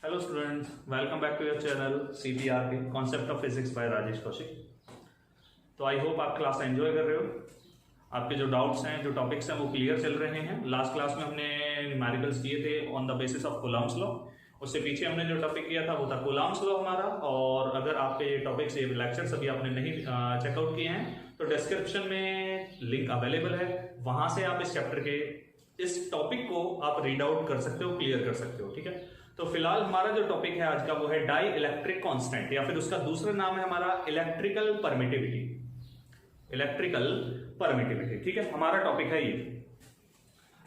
Hello students, welcome back to your channel CPRP concept of physics by Rajesh Kaushik. तो I hope आप class enjoy कर रहे हो। आपके जो डाउट्स हैं, जो टॉपिक्स हैं वो क्लियर चल रहे हैं। लास्ट क्लास में हमने न्यूमेरिकल्स किए थे on the basis of Coulomb's law. उससे पीछे हमने जो टॉपिक किया था वो था कूलम्ब्स लॉ हमारा। और अगर आपके ये टॉपिक्स, ये लेक्चर्स अभी आपने नहीं चेकआउट किए हैं तो डिस्क्रिप्शन में लिंक अवेलेबल है, वहां से आप इस चैप्टर के इस टॉपिक को आप रीड आउट कर सकते हो, क्लियर कर सकते हो। ठीक है, तो फिलहाल हमारा जो टॉपिक है आज का वो है डाई इलेक्ट्रिक कांस्टेंट, या फिर उसका दूसरा नाम है हमारा इलेक्ट्रिकल परमिटिविटी। इलेक्ट्रिकल परमिटिविटी, ठीक है, हमारा टॉपिक है ये।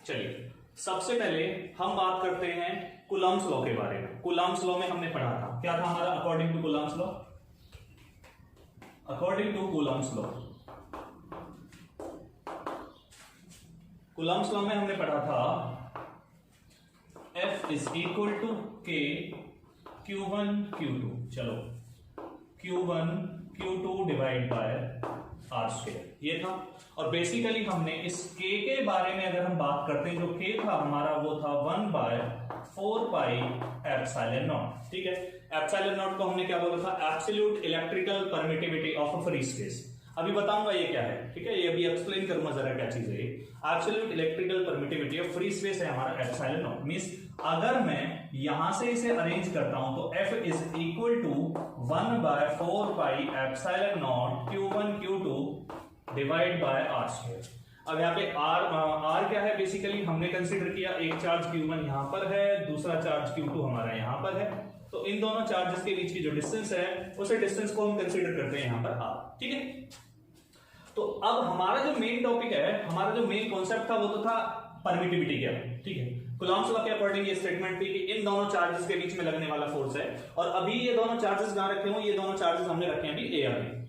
चलिए सबसे पहले हम बात करते हैं कूलम्ब्स लॉ के बारे में। कूलम्ब्स लॉ में हमने पढ़ा था, क्या था हमारा according to Coulomb's law. According to Coulomb's law, Coulomb's law में हमने पढ़ा था F is equal to K Q1 Q2। चलो Q1 Q2 divide by R square, ये था। और बेसिकली हमने इस K के बारे में अगर हम बात करते हैं, जो K था हमारा वो था 1/4 पाई एप्सिलॉन नॉट। ठीक है, एप्सिलॉन नॉट को हमने क्या बोला था, absolute electrical permittivity of a free space. अभी बताऊंगा ये क्या है, ठीक है, ये अभी एक्सप्लेन करूंगा जरा क्या चीज है। Absolute electrical permittivity of free space है हमारा एप्सिलॉन नॉट। मींस अगर मैं यहां से इसे अरेंज करता हूं तो F is equal to 1/4 pi epsilon naught Q1 Q2 divide by R square. अब यहाँ पे R क्या है, बेसिकली हमने कंसीडर किया एक चार्ज Q1 यहां पर है, दूसरा चार्ज Q2 हमारा यहां पर है। तो इन दोनों चार्जेस के बीच की जो डिस्टेंस है उसे डिस्टेंस को हम कंसीडर करते हैं यहां पर R। ठीक है, तो अब हमारा जो मेन टॉपिक है, हमारा जो मेन कॉन्सेप्ट था वो तो था परमिटिविटी क्या। ठीक है, कूलम्ब्स लॉ के अकॉर्डिंग ये स्टेटमेंट थी कि इन दोनों चार्जेस के बीच में लगने वाला फोर्स है। और अभी ये दोनों चार्जेस कहां रखे हुए, ये दोनों चार्जेस हमने रखे हैं अभी एयर में।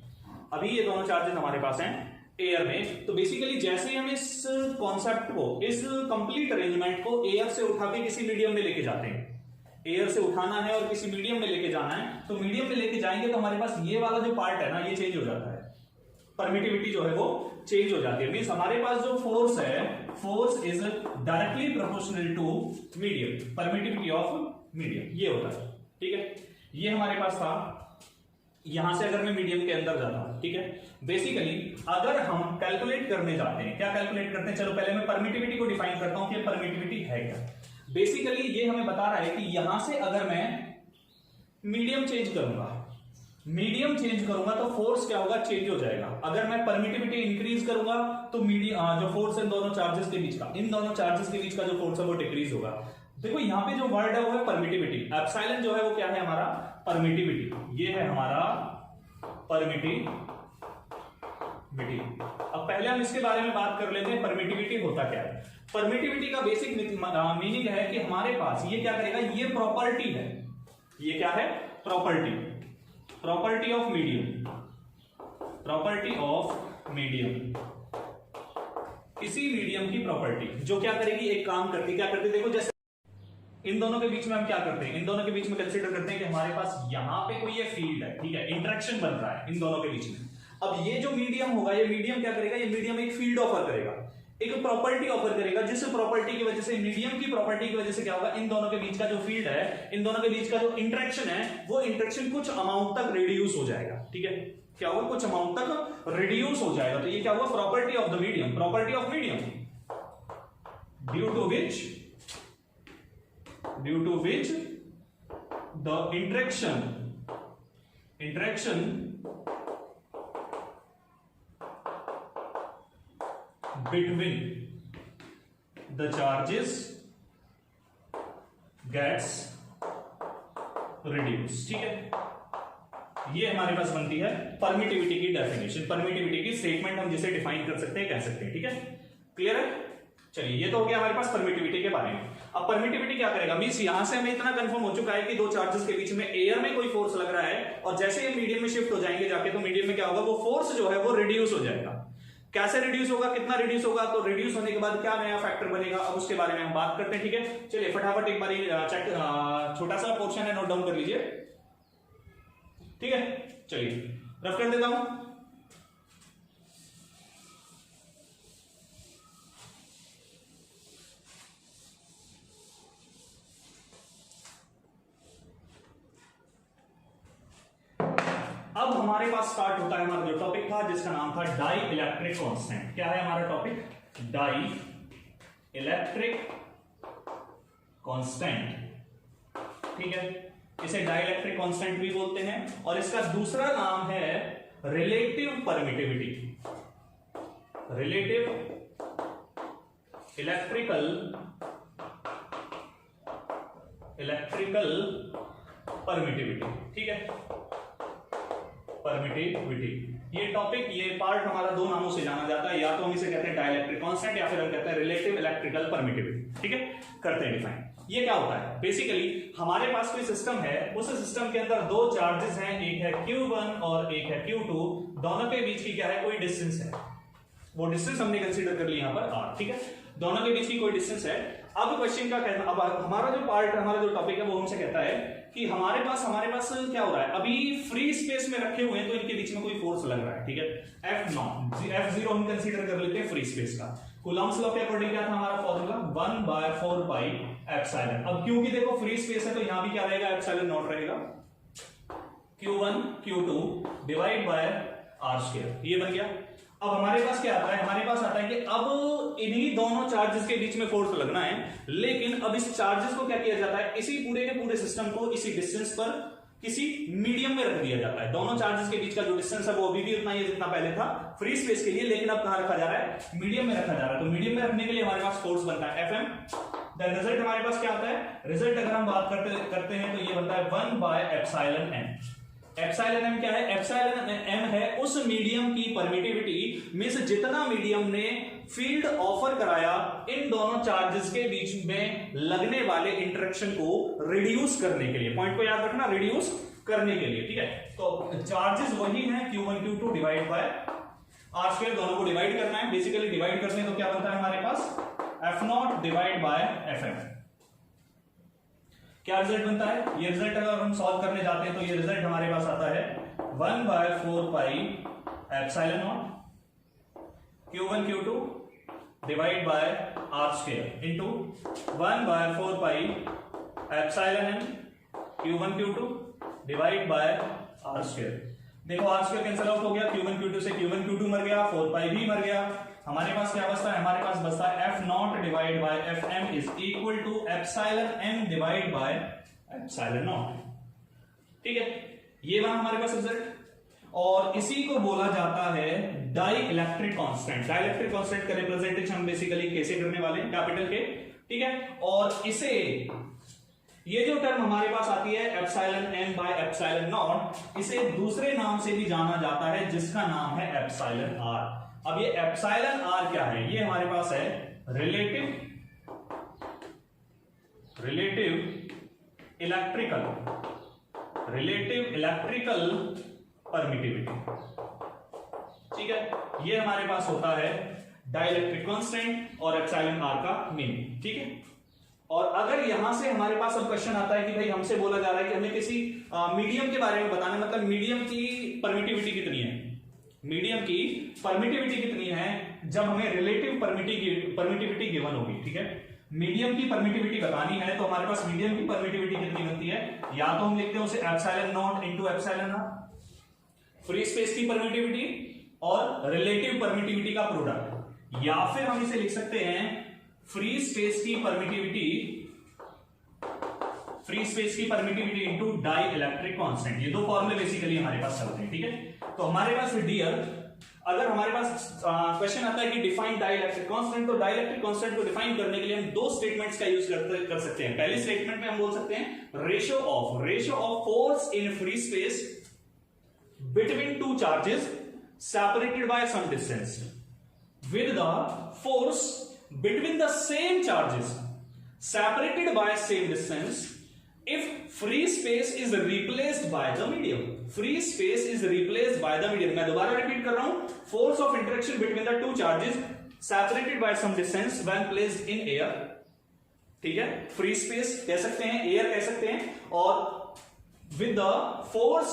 अभी ये दोनों चार्जेस हमारे पास हैं एयर में। तो बेसिकली जैसे ही हम इस कॉन्सेप्ट को, इस कंप्लीट अरेंजमेंट को एयर से उठा के किसी मीडियम में लेके जाते हैं, एयर से उठाना है और किसी मीडियम में लेके जाना है, तो मीडियम में लेके जाएंगे तो हमारे पास ये वाला जो पार्ट है ना, ये चेंज हो जाता है। परमिटिविटी जो है वो चेंज हो जाती है। मींस हमारे पास जो फोर्स है, force is directly proportional to medium, permittivity of medium, ये होता है। ठीक है, ये हमारे पास था। यहां से अगर मैं मीडियम के अंदर जाता हूं, ठीक है, बेसिकली अगर हम कैलकुलेट करने जाते हैं, क्या कैलकुलेट करते हैं, चलो पहले मैं परमिटिविटी को डिफाइन करता हूं कि परमिटिविटी है क्या। बेसिकली ये हमें बता रहा है कि यहां से अगर मैं मीडियम चेंज करूंगा, मीडियम चेंज करूंगा तो फोर्स क्या होगा, चेंज हो जाएगा। अगर मैं परमिटिविटी इंक्रीज करूंगा तो मीडियम जो फोर्स है दोनों चार्जेस के बीच का, इन दोनों चार्जेस के बीच का जो फोर्स है वो डिक्रीज होगा। देखो यहाँ पे जो वर्ड है वो है परमिटिविटी। एप्सिलॉन जो है वो क्या है हमारा, परमिटिविटी। ये है हमारा परमिटिविटी। अब पहले हम इसके बारे में बात कर लेते हैं, परमिटिविटी होता क्या है। परमिटिविटी का बेसिक मीनिंग है कि हमारे पास ये क्या करेगा, ये प्रॉपर्टी है। ये क्या है, property, property of medium, property of medium, किसी मीडियम की प्रॉपर्टी जो क्या करेगी, एक काम करती, क्या करती, देखो जैसे इन दोनों के बीच में हम क्या करते हैं, इन दोनों के बीच में कंसीडर करते हैं कि हमारे पास यहां पे कोई ये फील्ड है, ठीक है, इंटरेक्शन बन रहा है इन दोनों के बीच में। अब ये जो मीडियम होगा, ये मीडियम क्या करेगा, ये मीडियम एक फील्ड ऑफर करेगा, एक प्रॉपर्टी ऑफर करेगा, जिस प्रॉपर्टी की वजह से, मीडियम की प्रॉपर्टी की वजह से क्या होगा, इन दोनों के बीच का जो फील्ड है, इन दोनों के बीच का जो इंटरेक्शन है, वो इंटरेक्शन कुछ अमाउंट तक रिड्यूस हो जाएगा। ठीक है, क्या होगा, कुछ अमाउंट तक रिड्यूस हो जाएगा। तो ये क्या हुआ, property of the medium, property of medium, due to which the interaction between the charges gets reduced। ठीक है, ये हमारे पास बनती है परमिटिविटी की डेफिनेशन, परमिटिविटी की स्टेटमेंट हम जिसे डिफाइन कर सकते हैं, कह सकते हैं। ठीक है, क्लियर है। चलिए ये तो हो गया हमारे पास परमिटिविटी के बारे में। अब परमिटिविटी क्या करेगा, मींस यहां से हमें इतना कंफर्म हो चुका है कि दो चार्जेस के बीच में एयर में कोई फोर्स लग रहा है, और जैसे ये मीडियम में शिफ्ट हो जाएंगे जाके, तो मीडियम में क्या होगा, वो फोर्स जो है वो रिड्यूस हो जाएगा। कैसे रिड्यूस होगा, कितना रिड्यूस होगा, तो रिड्यूस होने के बाद क्या नया फैक्टर बनेगा, अब उसके बारे में हम बात करते हैं। ठीक है, चलिए फटाफट एक बार चेक, छोटा सा पोर्शन है, नोट डाउन कर लीजिए। ठीक है, चलिए रफ कर देता हूं। हमारे पास स्टार्ट होता है हमारा जो टॉपिक था जिसका नाम था डाई इलेक्ट्रिक कांस्टेंट। क्या है हमारा टॉपिक? Die electric constant. ठीक है, इसे डाई इलेक्ट्रिक कांस्टेंट भी बोलते हैं और इसका दूसरा नाम है relative permittivity. Relative electrical permittivity. ठीक है, परमिटिविटी ये टॉपिक, ये पार्ट हमारा दो नामों से जाना जाता है, या तो हम इसे कहते हैं डाइलेक्ट्रिक कांस्टेंट या फिर हम कहते हैं रिलेटिव इलेक्ट्रिकल परमिटिविटी। ठीक है, करते हैं डिफाइन। ये क्या होता है? बेसिकली हमारे पास कोई सिस्टम है, उस सिस्टम के अंदर दो चार्जेस हैं, एक है Q1 और एक है Q2, दोनों के बीच की क्या है? कोई डिस्टेंस है। वो डिस्टेंस हमने कंसीडर कर लिया यहां पर R। ठीक है, दोनों के बीच की कोई डिस्टेंस है। अब क्वेश्चन का कहना, अब हमारा जो पार्ट, हमारा जो टॉपिक है वो हमसे कहता है कि हमारे पास क्या हो रहा है, अभी फ्री स्पेस में रखे हुए हैं तो इनके बीच में कोई फोर्स लग रहा है। ठीक है, F0 हम कंसीडर कर लेते हैं फ्री स्पेस का। कूलम्ब्स लॉ के अकॉर्डिंग क्या था हमारा फॉर्मूला? 1/4 pi epsilon. अब क्योंकि देखो फ्री स्पेस है तो यहां भी क्या रहेगा? एप्सिलॉन नॉट रहेगा। Q1 Q2 divide by R square, ये बन गया। अब हमारे पास क्या आता है? हमारे पास आता है कि अब इन्हीं दोनों चार्जेस के बीच में फोर्स लगना है, लेकिन अब इस चार्जेस को क्या किया जाता है? इसी पूरे के पूरे सिस्टम को इसी डिस्टेंस पर किसी मीडियम में रख दिया जाता है। दोनों चार्जेस के बीच का जो डिस्टेंस है वो अभी भी उतना ही है जितना पहले था फ्री स्पेस के लिए, लेकिन अब कहां रखा जा रहा है? मीडियम में रखा जा रहा है। तो मीडियम में रखने के लिए हमारे पास फोर्स बनता है Fm। देन रिजल्ट हमारे पास क्या आता है? रिजल्ट अगर हम बात करते हैं तो ये बनता है 1/εm। एप्सिलॉन m क्या है? एप्सिलॉन m है उस मीडियम की परमिटिविटी, मींस जितना मीडियम ने फील्ड ऑफर कराया इन दोनों चार्जेस के बीच में लगने वाले इंटरेक्शन को रिड्यूस करने के लिए। पॉइंट को याद रखना, रिड्यूस करने के लिए। ठीक है, तो चार्जेस वही हैं Q1 Q2 divide by R square, दोनों को डिवाइड करना है। बेसिकली डिवाइड करते हैं तो क्या बनता है हमारे पास? F0 divide by Fm। क्या रिजल्ट बनता है? ये रिजल्ट अगर हम सॉल्व करने जाते हैं तो ये रिजल्ट हमारे पास आता है 1/4 pi epsilon naught Q1 Q2 divide by R square into 1/4 pi epsilon m Q1 Q2 divide by R square. देखो R स्क्वायर कैंसिल आउट हो गया, Q1 Q2 से Q1 Q2 मर गया, 4 पाई भी मर गया। हमारे पास क्या बचता है? हमारे पास बचता है F0 divide by Fm is equal to epsilon m divide by epsilon naught. ठीक है, ये बना हमारे पास रिजल्ट और इसी को बोला जाता है dielectric constant. Dielectric constant का रिप्रेजेंटेशन हम बेसिकली कैसे करने वाले हैं? कैपिटल के। ठीक है, और इसे, ये जो टर्म हमारे पास आती है epsilon m bye epsilon not, इसे दूसरे नाम से भी जाना जाता है जिसका नाम है एप्सिलॉन r। अब ये एप्सिलॉन r क्या है? ये हमारे पास है रिलेटिव इलेक्ट्रिकल परमिटिविटी। ठीक है, ये हमारे पास होता है डाइलेक्ट्रिक कांस्टेंट और एप्सिलॉन r का मीनिंग। ठीक है, और अगर यहां से हमारे पास अब क्वेश्चन आता है कि भाई हमसे बोला जा रहा है कि हमें किसी मीडियम के बारे में बताना, मतलब मीडियम की परमिटिविटी कितनी है, मीडियम की परमिटिविटी कितनी है जब हमें रिलेटिव परमिटिविटी गिवन होगी। ठीक है, मीडियम की परमिटिविटी बतानी है तो हमारे पास मीडियम की परमिटिविटी कितनी बनती है? या तो हम लिखते हैं उसे epsilon naught into epsilon r, free space की परमिटिविटी और रिलेटिव परमिटिविटी का प्रोडक्ट, या फिर हम इसे लिख सकते हैं फ्री स्पेस की permittivity into dielectric constant. ये दो फॉर्मूले बेसिकली हमारे पास चलते हैं। ठीक है, तो हमारे पास डियर, अगर हमारे पास क्वेश्चन आता है कि डिफाइन डाई इलेक्ट्रिक कांस्टेंट, तो डाई इलेक्ट्रिक कांस्टेंट को डिफाइन करने के लिए हम दो स्टेटमेंट्स का यूज कर सकते हैं। पहले स्टेटमेंट में हम बोल सकते हैं ratio of force in free space between two charges separated by some distance with the force between the same charges separated by same distance if free space is replaced by the medium। free space is replaced by the medium। मैं दोबारा repeat कर रहा हूं, force of interaction between the two charges separated by some distance when placed in air। ठीक है, free space कह सकते हैं, air कह सकते हैं, और with the force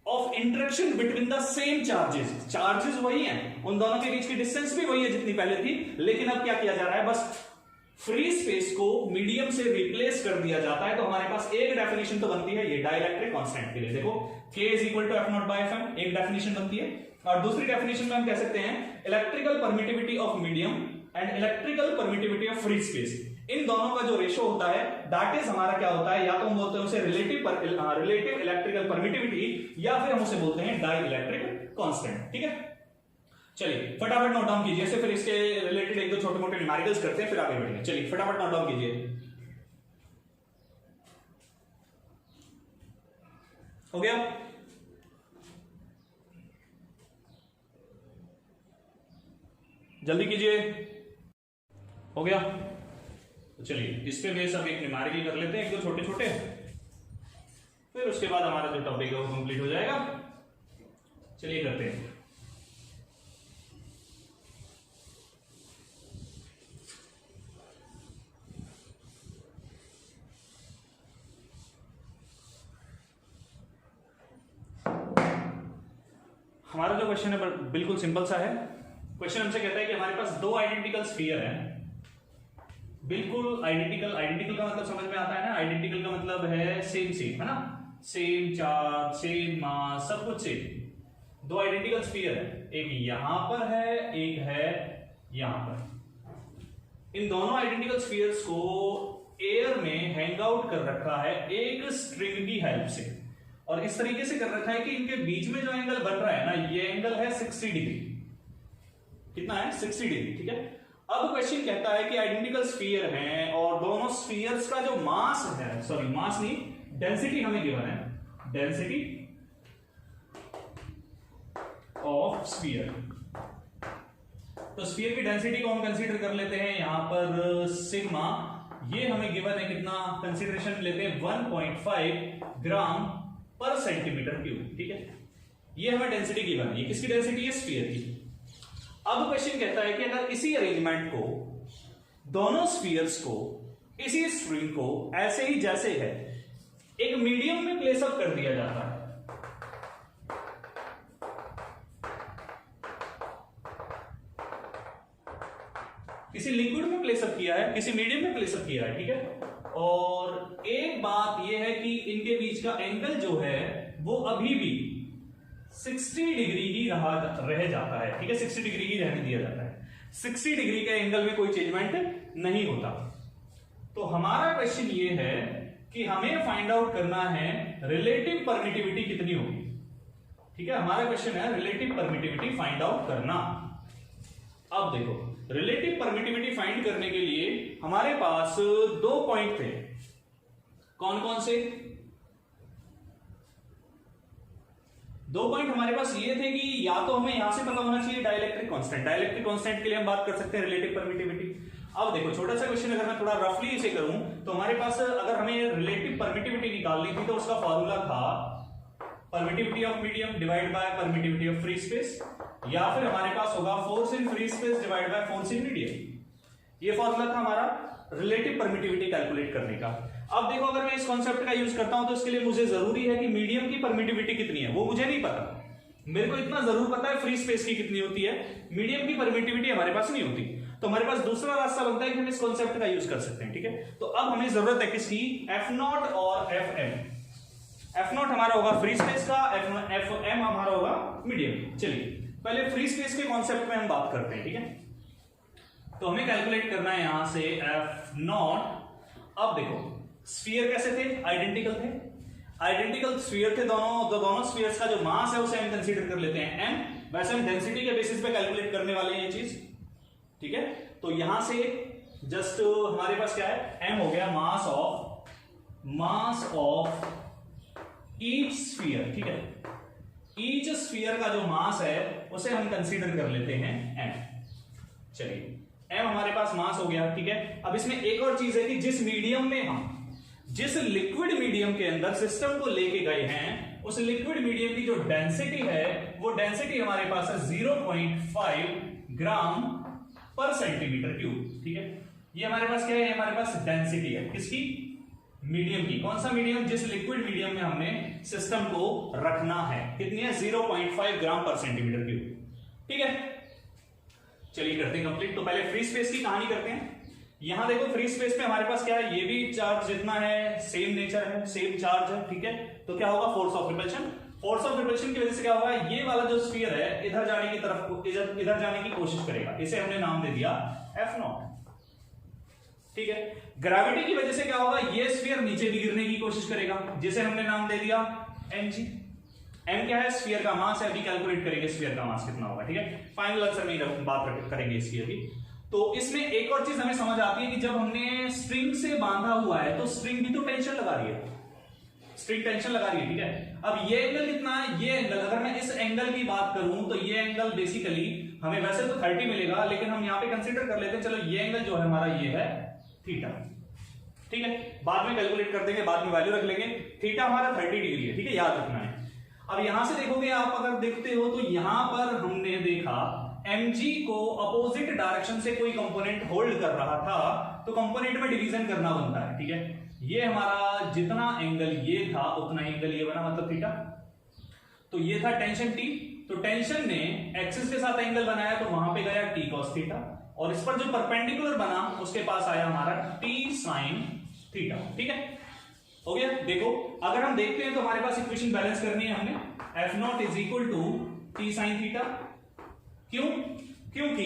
of interaction between the same charges वही हैं, उन दोनों के बीच की डिस्टेंस भी वही है जितनी पहले थी, लेकिन अब क्या किया जा रहा है? बस फ्री स्पेस को मीडियम से रिप्लेस कर दिया जाता है, तो हमारे पास एक डेफिनेशन तो बनती है ये डाइलेक्ट्रिक कांस्टेंट के लिए। देखो K is equal to F naught by F, एक डेफिनेशन बनती है। और दूसरी डेफिनेशन में हम कह सकते हैं electrical permittivity of medium and electrical permittivity of free space, इन दोनों का जो रेशो होता है दैट इज हमारा क्या होता है, या तो हम बोलते हैं उसे रिलेटिव इलेक्ट्रिकल परमिटिविटी, या फिर हम उसे बोलते हैं डाई इलेक्ट्रिक कांस्टेंट। ठीक है, चलिए फटाफट नोट डाउन कीजिए, फिर इसके रिलेटेड एक दो छोटे मोटे न्यूमेरिकल्स करते हैं, फिर आगे बढ़ेंगे। चलिए फटाफट नोट डाउन कीजिए। हो गया? जल्दी कीजिए। हो गया? तो चलिए इस पे बेस अब एक न्यूमेरिकल कर लेते हैं, एक दो छोटे छोटे, फिर उसके बाद हमारा जो टॉपिक है वो कंप्लीट हो जाएगा। चलिए करते हैं। हमारा जो क्वेश्चन है बिल्कुल सिंपल सा है। क्वेश्चन हमसे कहता है कि हमारे पास दो आइडेंटिकल स्फीयर है, बिल्कुल आइडेंटिकल। आइडेंटिकल का मतलब समझ में आता है ना, आइडेंटिकल का मतलब है सेम सेम, है ना, सेम चार्ज, सेम मास, सब कुछ सेम। दो आइडेंटिकल स्फीयर है, एक यहां पर है, एक है यहां पर। इन दोनों आइडेंटिकल स्फीयर्स को एयर में हैंग आउट कर रखा है एक स्ट्रिंग की हेल्प से, और इस तरीके से कर रखा है कि इनके बीच में जो एंगल बन रहा है ना, ये एंगल है 60 डिग्री। कितना है? 60 डिग्री। ठीक है, अब क्वेश्चन कहता है कि आइडेंटिकल स्फीयर हैं और दोनों स्फीयर्स का जो मास है, सॉरी मास नहीं, डेंसिटी हमें गिवन है, डेंसिटी ऑफ स्फीयर। तो स्फीयर की डेंसिटी को हम कंसीडर कर लेते हैं यहां पर सिग्मा, ये हमें गिवन है, कितना कंसीडरेशन लेते हैं 1.5 ग्राम पर सेंटीमीटर क्यूब। ठीक है, ये हमें डेंसिटी गिवन है। ये किसकी डेंसिटी है? स्फीयर की। अब क्वेश्चन कहता है कि अगर इसी अरेंजमेंट को, दोनों स्फीयर्स को, इसी स्ट्रिंग को ऐसे ही जैसे है एक मीडियम में प्लेस अप कर दिया जाता है, किसी लिक्विड में प्लेस अप किया है, किसी मीडियम में प्लेस अप किया है। ठीक है, और एक बात यह है कि इनके बीच का एंगल जो है वो अभी भी 60 डिग्री ही रह जाता है। ठीक है, 60 डिग्री ही रहने दिया जाता है, 60 डिग्री के एंगल में कोई चेंजमेंट नहीं होता। तो हमारा क्वेश्चन ये है कि हमें फाइंड आउट करना है रिलेटिव परमिटिविटी कितनी होगी। ठीक है, हमारा क्वेश्चन है रिलेटिव परमिटिविटी फाइंड आउट करना। अब देखो, रिलेटिव परमिटिविटी फाइंड करने के लिए हमारे पास दो पॉइंट थे। कौन कौन से? दो पॉइंट हमारे पास ये थे कि या तो हमें यहां से पता होना चाहिए डाइलेक्ट्रिक कांस्टेंट। डाइलेक्ट्रिक कांस्टेंट के लिए हम बात कर सकते हैं रिलेटिव परमिटिविटी। अब देखो छोटा सा क्वेश्चन, अगर मैं थोड़ा रफली इसे करूं तो हमारे पास अगर हमें रिलेटिव परमिटिविटी निकालनी थी तो उसका फॉर्मूला था permittivity of medium divide by permittivity of free space, या फिर हमारे पास होगा force in free space divide by force in medium. ये फॉर्मूला था हमारा रिलेटिव परमिटिविटी कैलकुलेट करने का। अब देखो, अगर मैं इस कॉन्सेप्ट का यूज करता हूं तो इसके लिए मुझे जरूरी है कि मीडियम की परमिटिविटी कितनी है, वो मुझे नहीं पता। मेरे को इतना जरूर पता है फ्री स्पेस की कितनी होती है, मीडियम की परमिटिविटी हमारे पास नहीं होती। तो हमारे पास दूसरा रास्ता बनता है कि हम इस कॉन्सेप्ट का यूज कर सकते हैं। ठीक है, तो अब हमें जरूरत है किसकी? F0 और Fm। F0 हमारा होगा फ्री स्पेस का, Fm हमारा होगा मीडियम। चलिए पहले फ्री स्पेस के कॉन्सेप्ट में हम बात करते हैं। ठीक है, तो हमें कैलकुलेट करना है यहां से F0। अब देखो स्फीयर कैसे थे? आइडेंटिकल थे, आइडेंटिकल स्फीयर थे दोनों, तो दोनों स्फीयर्स का जो मास है उसे हम कंसीडर कर लेते हैं m। वैसे हम डेंसिटी के बेसिस पे कैलकुलेट करने वाले हैं ये चीज। ठीक है, तो यहां से जस्ट हमारे पास क्या है? m हो गया मास ऑफ ईच स्फीयर। ठीक है, ईच स्फीयर का जो मास है उसे हम कंसीडर कर लेते हैं m। चलिए m हमारे पास मास हो गया। ठीक है, अब इसमें एक और चीज है कि जिस मीडियम में हम, जिस लिक्विड मीडियम के अंदर सिस्टम को लेके गए हैं, उस लिक्विड मीडियम की जो डेंसिटी है वो डेंसिटी हमारे पास है 0.5 ग्राम पर सेंटीमीटर क्यूब। ठीक है, ये हमारे पास क्या है? हमारे पास डेंसिटी है किसकी? मीडियम की। कौन सा मीडियम? जिस लिक्विड मीडियम में हमने सिस्टम को रखना है। कितनी है? 0.5 ग्राम पर सेंटीमीटर क्यूब। ठीक है, चलिए करते हैं कंप्लीट। तो पहले फ्री स्पेस की कहानी करते हैं। यहां देखो फ्री स्पेस में हमारे पास क्या है, ये भी चार्ज जितना है सेम नेचर है, सेम चार्ज है, ठीक है। तो क्या होगा, force of repulsion. Force of repulsion की वजह से क्या होगा, ये वाला जो स्फीयर है इधर जाने की तरफ, इधर जाने की कोशिश करेगा, इसे हमने नाम दे दिया F0, ठीक है। ग्रेविटी की वजह से क्या होगा, ये स्फीयर नीचे भी गिरने की कोशिश करेगा, जिसे हमने नाम दे दिया mg। m क्या है, स्फीयर का मास है, अभी कैलकुलेट करेंगे स्फीयर का मास कितना होगा, ठीक है। फाइनल आंसर में बात करेंगे इसकी अभी। तो इसमें एक और चीज हमें समझ आती है कि जब हमने स्ट्रिंग से बांधा हुआ है तो स्ट्रिंग भी तो टेंशन लगा रही है, स्ट्रिंग टेंशन लगा रही है, ठीक है। अब ये एंगल कितना है, ये एंगल, अगर मैं इस एंगल की बात करूं तो ये एंगल बेसिकली हमें वैसे तो 30 मिलेगा, लेकिन हम यहां पे कंसीडर कर लेते हैं, चलो ये एंगल जो है हमारा ये है थीटा, ठीक है। बाद में कैलकुलेट कर देंगे, बाद में वैल्यू रख लेंगे। थीटा हमारा 30 डिग्री है, ठीक है, याद रखना है। अब यहां से देखोगे आप, अगर देखते हो तो यहां पर हमने देखा mg को अपोजिट डायरेक्शन से कोई कंपोनेंट होल्ड कर रहा था, तो कंपोनेंट में डिवीजन करना बनता है, ठीक है। ये हमारा जितना एंगल ये था उतना एंगल ये बना, मतलब थीटा। तो ये था टेंशन T, तो टेंशन ने एक्सिस के साथ एंगल बनाया, तो वहां पे गया T cos थीटा, और इस पर जो परपेंडिकुलर बना उसके पास आया हमारा T sin थीटा, ठीक है, हो गया। देखो अगर हम देखते हैं तो हमारे पास इक्वेशन बैलेंस करनी है हमें, F0 is equal to T sin theta. क्यों, क्योंकि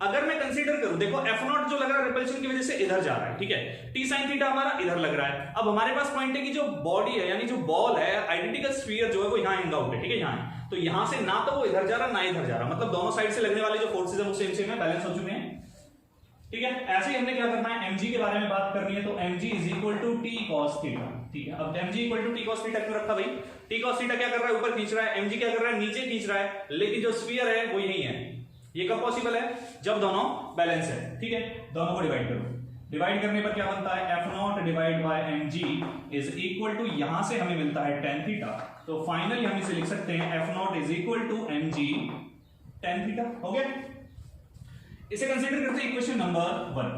अगर मैं कंसीडर करूं, देखो F0 जो लग रहा है रिपल्शन की वजह से इधर जा रहा है, ठीक है, T sin थीटा हमारा इधर लग रहा है। अब हमारे पास पॉइंट है कि जो बॉडी है यानी जो बॉल है, आइडेंटिकल स्फीयर जो है वो यहां हैंग आउट है, ठीक है, यहां। तो यहां से ना तो वो इधर जा रहा ना इधर जा रहा, मतलब दोनों साइड से लगने वाले जो फोर्सेज है वो सेम सेम है, बैलेंस हो चुके हैं, ठीक है। ऐसे ही हमने क्या करना है, mg के बारे में बात करनी है, तो mg is equal to T cos theta, ठीक है। अब mg equal to T cos theta क्यों रखा भाई, T cos थीटा क्या कर रहा है, ऊपर खींच रहा है, mg क्या कर रहा है, नीचे खींच रहा है, लेकिन जो स्फीयर है वो यही है। ये कब पॉसिबल है, जब दोनों बैलेंस है, ठीक है। दोनों को डिवाइड करो, डिवाइड करने पर क्या बनता है, F0 divide by mg is equal to, यहां से हमें मिलता है tan थीटा, तो फाइनली हम इसे लिख सकते हैं F0 is equal to mg tan theta, हो गया। इसे कंसीडर करते हैं इक्वेशन नंबर 1।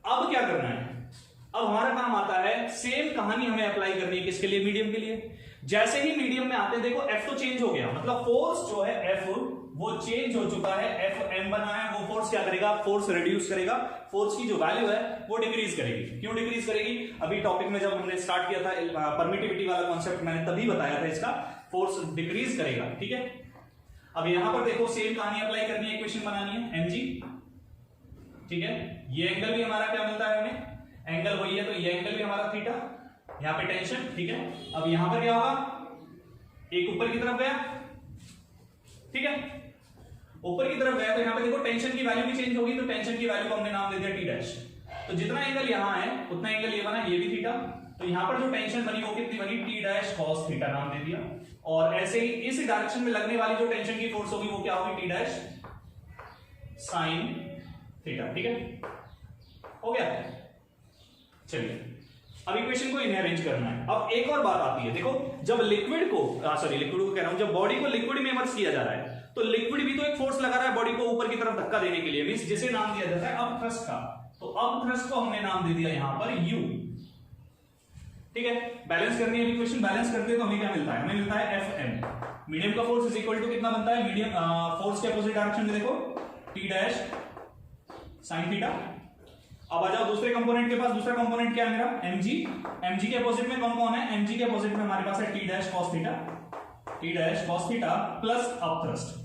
अब क्या करना है, अब हमारा काम आता है, सेम कहानी हमें अप्लाई करनी है, किसके लिए, मीडियम के लिए। जैसे ही मीडियम में आते हैं, देखो F तो चेंज हो गया, मतलब फोर्स जो है F वो चेंज हो चुका है, Fm बना है, वो फोर्स क्या करेगा, फोर्स रिड्यूस करेगा, फोर्स की जो वैल्यू है वो डिक्रीज करेगी। क्यों डिक्रीज करेगी, अभी टॉपिक में जब हमने स्टार्ट किया था परमिटिविटी वाला कॉन्सेप्ट, मैंने तभी बताया था इसका, फोर्स डिक्रीज करेगा, ठीक है। अब यहां पर देखो सेम कहानी अप्लाई करनी है, इक्वेशन बनानी है mg, ठीक है। ये एंगल भी हमारा क्या मिलता है हमें, एंगल वही है, तो ये एंगल भी हमारा थीटा, यहां पे टेंशन, ठीक है। अब यहां पर क्या होगा, एक ऊपर की तरफ गया, ठीक है, ऊपर की तरफ गया, तो यहां पे देखो टेंशन की वैल्यू भी चेंज होगी, तो टेंशन की वैल्यू को हमने नाम दे दिया T डैश। तो जितना एंगल यहां है उतना एंगल ये बना, ये भी थीटा, तो यहां पर जो टेंशन बनी वो कितनी बनी, T डैश cos थीटा नाम दे दिया। और ऐसे ही इस डायरेक्शन में लगने वाली जो टेंशन की फोर्स होगी वो क्या होगी, T डैश sin थीटा, ठीक है, हो गया। चलिए अब इक्वेशन को इन्हें अरेंज करना है। अब एक और बात आती है, देखो जब लिक्विड को कह रहा हूं, जब बॉडी को लिक्विड में इमर्स किया जा रहा है, तो लिक्विड भी तो एक फोर्स लगा रहा है बॉडी को ऊपर की तरफ धक्का देने के लिए, मींस जिसे नाम दिया जाता है अब थ्रस्ट का। तो अब थ्रस्ट को हमने नाम दे दिया यहां पर U, ठीक है। बैलेंस करनी है इक्वेशन, बैलेंस करते हैं तो हमें क्या मिलता है, हमें मिलता है Fm। मीडियम का फोर्स इज इक्वल टू कितना बनता है, मीडियम फोर्स के अपोजिट डायरेक्शन में देखो T डैश sin थीटा। अब आ जाओ दूसरे कंपोनेंट के पास, दूसरा कंपोनेंट क्या है मेरा, mg। mg के अपोजिट में कौन कौन है, mg के अपोजिट में हमारे पास है T dash cos theta, T dash cos theta plus upthrust.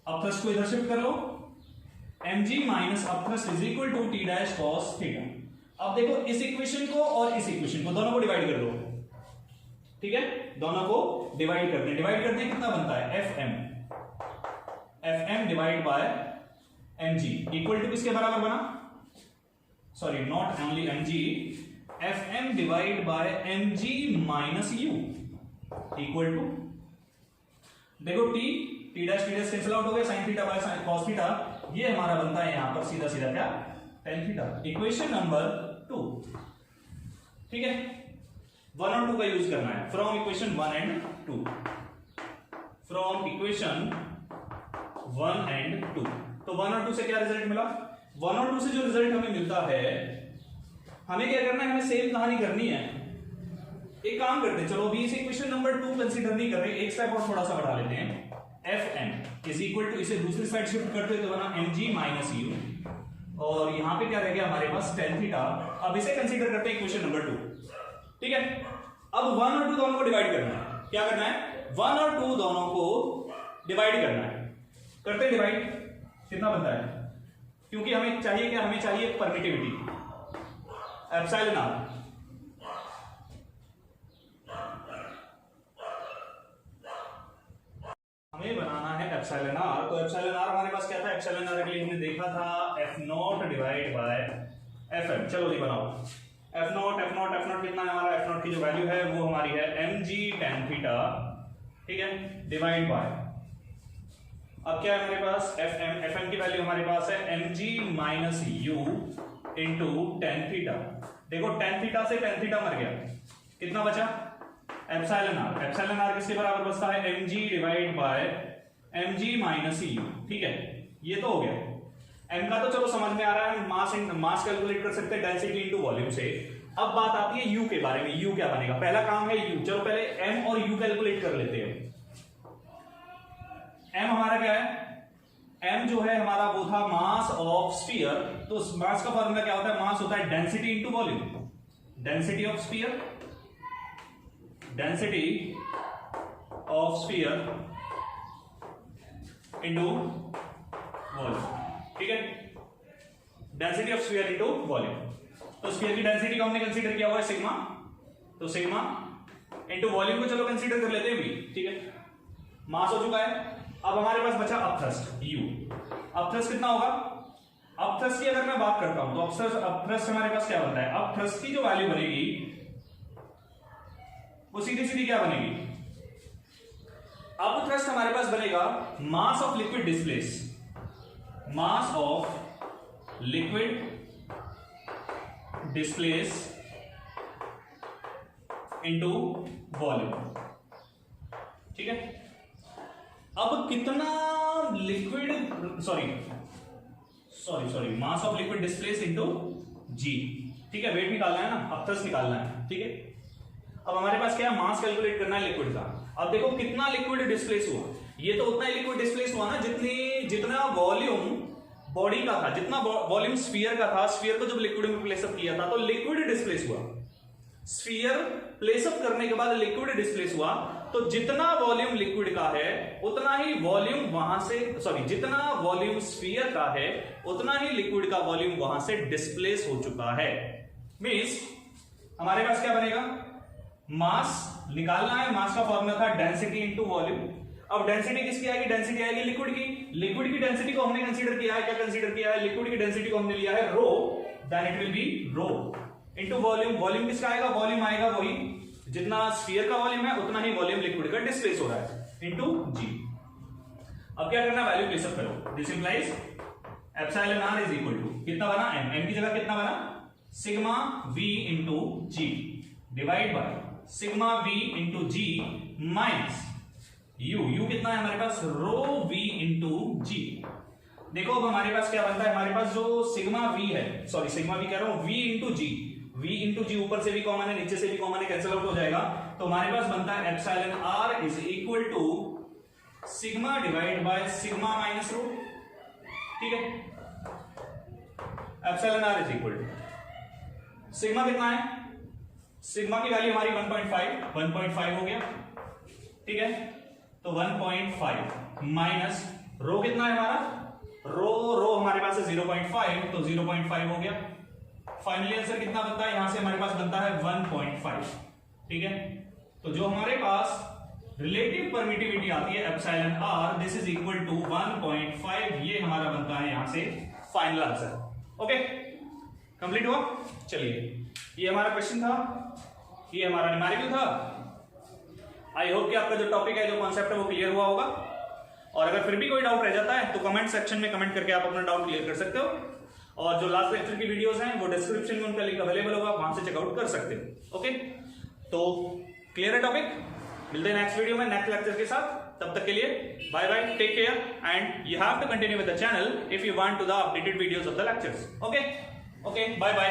Upthrust को इधर शिफ्ट कर लो, mg minus upthrust is equal to T dash cos theta. अब देखो इस इक्वेशन को और इस इक्वेशन को दोनों को डिवाइड कर दो, ठीक है, दोनों को डिवाइड करते हैं, डिवाइड करते हैं कितना बनता है, Fm divide by mg equal to किसके बराबर बना, sorry not only mg, Fm divide by mg minus u equal to, देखो T डैश कैंसिल आउट हो गया, sin theta by cos theta, ये हमारा बनता है यहां पर सीधा सीधा क्या, tan थीटा। इक्वेशन नंबर 2, ठीक है, 1 और 2 का यूज करना है, from equation 1 and 2, from equation 1 and 2। तो 1 और 2 से क्या रिजल्ट मिला, 1 और 2 से जो रिजल्ट हमें मिलता है, हमें क्या करना है, हमें सेम कहानी करनी है। एक काम करते हैं, चलो अभी इसे इक्वेशन नंबर 2 कंसीडर नहीं कर रहे, एक स्टेप और थोड़ा सा बढ़ा लेते हैं। Fm इज इक्वल टू, इसे दूसरी साइड शिफ्ट करते हैं तो बना mg माइनस u और यहां पे क्या रह गया हमारे पास tan थीटा। अब इसे कंसीडर करते हैं इक्वेशन नंबर 2, ठीक है। अब 1 और 2 दोनों को डिवाइड करना है। क्या करना है? 1 और 2 दोनों को डिवाइड करना है। करते डिवाइड, कितना बनता है? क्योंकि हमें चाहिए क्या? हमें चाहिए परमिटिविटी, एप्सिलॉन आर। हमें बनाना है एप्सिलॉन आर। तो एप्सिलॉन आर हमारे पास क्या था? एप्सिलॉन आर के लिए हमने देखा था F naught divide by F M. चलो ये बनाओ एफ नॉट कितना है हमारा? एफ नॉट की जो वैल्यू है वो हमारी है एम जी टेन थीटा, ठीक है, डिवाइड बाय, अब क्या है हमारे पास? एफ एम की वैल्यू हमारे पास है M G minus U into tan theta. देखो टेन थीटा से टेन थीटा मर गया, कितना बचा? Epsilon R. एप्सिलॉन आर किसके बराबर बचता है? M G divide by M G minus U, ठीक है, ये तो हो गया। एम का तो चलो समझ में आ रहा है, मास कैलकुलेट कर सकते हैं डेंसिटी इनटू वॉल्यूम से। अब बात आती है यू के बारे में। यू क्या बनेगा? पहला काम है यू। चलो पहले एम और यू कैलकुलेट कर लेते हैं। एम हमारा क्या है? एम जो है हमारा वो था मास ऑफ स्फीयर। तो मास का फॉर्मूला क्या होता है? मास होता है density into volume. Density of sphere, density of sphere into volume, ठीक है, density of sphere into volume. तो स्फीयर की डेंसिटी को हमने कंसीडर किया हुआ है सिग्मा, तो सिग्मा इनटू वॉल्यूम को चलो कंसीडर कर लेते हैं भी, ठीक है। मास हो चुका है। अब हमारे पास बचा अपथ्रस्ट यू। अपथ्रस्ट कितना होगा? अपथ्रस्ट की अगर मैं बात करता हूं तो अपथ्रस्ट हमारे पास क्या बनता है? अपथ्रस्ट की जो वैल्यू बनेगी वो सीधी सीधी क्या बनेगी? अपथ्रस्ट हमारे पास बनेगा mass of liquid displace, mass of liquid displace into volume, ठीक है। अब कितना liquid, sorry mass of liquid displace into g, ठीक है, वेट निकालना है ना, अपथ्रस्ट निकालना है, ठीक है। अब हमारे पास क्या है? मास कैलकुलेट करना है लिक्विड का। अब देखो कितना लिक्विड डिस्प्लेस हुआ, ये तो उतना ही लिक्विड डिस्प्लेस हुआ ना जितना वॉल्यूम बॉडी का था, जितना वॉल्यूम स्फीयर का था। स्फीयर को जब लिक्विड में प्लेसअप किया था तो लिक्विड डिस्प्लेस हुआ। स्फीयर प्लेसअप करने के बाद लिक्विड डिस्प्लेस हुआ, तो जितना वॉल्यूम लिक्विड का है उतना ही वॉल्यूम वहां से, जितना वॉल्यूम स्फीयर का है उतना ही लिक्विड का वॉल्यूम वहां से डिस्प्लेस हो चुका है। मींस हमारे पास क्या बनेगा? मास निकालना है, मास का फॉर्मूला था डेंसिटी इनटू वॉल्यूम। अब डेंसिटी किसकी आएगी? डेंसिटी आएगी लिक्विड की। लिक्विड की डेंसिटी को हमने कंसीडर किया है, क्या कंसीडर किया है? लिक्विड की डेंसिटी को हमने लिया है rho, then it will be rho into volume. Volume किसका आएगा? वॉल्यूम आएगा वही जितना स्फीयर का वॉल्यूम है उतना ही वॉल्यूम लिक्विड का डिस्प्लेस हो रहा है इनटू जी। अब क्या करना? वैल्यू प्लेसअप करो। This implies epsilon R is equal to कितना बना? एम। एम की जगह कितना बना? Sigma V into G divide by sigma V into G minus U. U कितना है हमारे पास? रो वी इंटू जी। देखो अब हमारे पास क्या बनता है? हमारे पास जो सिग्मा वी है, सिग्मा वी कह रहा हूं, v into g, v into g ऊपर से भी कॉमन है, नीचे से भी कॉमन है, कैंसिल आउट हो जाएगा। तो हमारे पास बनता है epsilon R is equal to sigma divide by sigma minus rho, ठीक है। Epsilon R is equal to sigma कितना है? सिग्मा की वैल्यू हमारी 1.5 हो गया, ठीक है। तो 1.5 माइनस रो कितना है हमारा? रो हमारे पास है 0.5, तो 0.5 हो गया। फाइनली आंसर कितना बनता है? यहां से हमारे पास बनता है 1.5, ठीक है। तो जो हमारे पास रिलेटिव परमिटिविटी आती है epsilon R, this is equal to 1.5, ये हमारा बनता है यहां से फाइनल आंसर। ओके, कंप्लीट हुआ। चलिए, ये हमारा क्वेश्चन था, ये हमारा न्यूमेरिकल था। आई होप कि आपका जो टॉपिक है, जो कॉन्सेप्ट है वो क्लियर हुआ होगा। और अगर फिर भी कोई डाउट रह जाता है तो कमेंट सेक्शन में कमेंट करके आप अपना डाउट क्लियर कर सकते हो। और जो लास्ट लेक्चर की वीडियोस हैं वो डिस्क्रिप्शन में उनका लिंक अवेलेबल होगा, वहां से चेकआउट कर सकते हो। ओके, तो क्लियर है टॉपिक। मिलते हैं नेक्स्ट वीडियो में नेक्स्ट लेक्चर के साथ। तब तक के लिए bye bye, take care, and you have to continue with the channel if you want to the updated videos of the lectures. Okay, bye bye.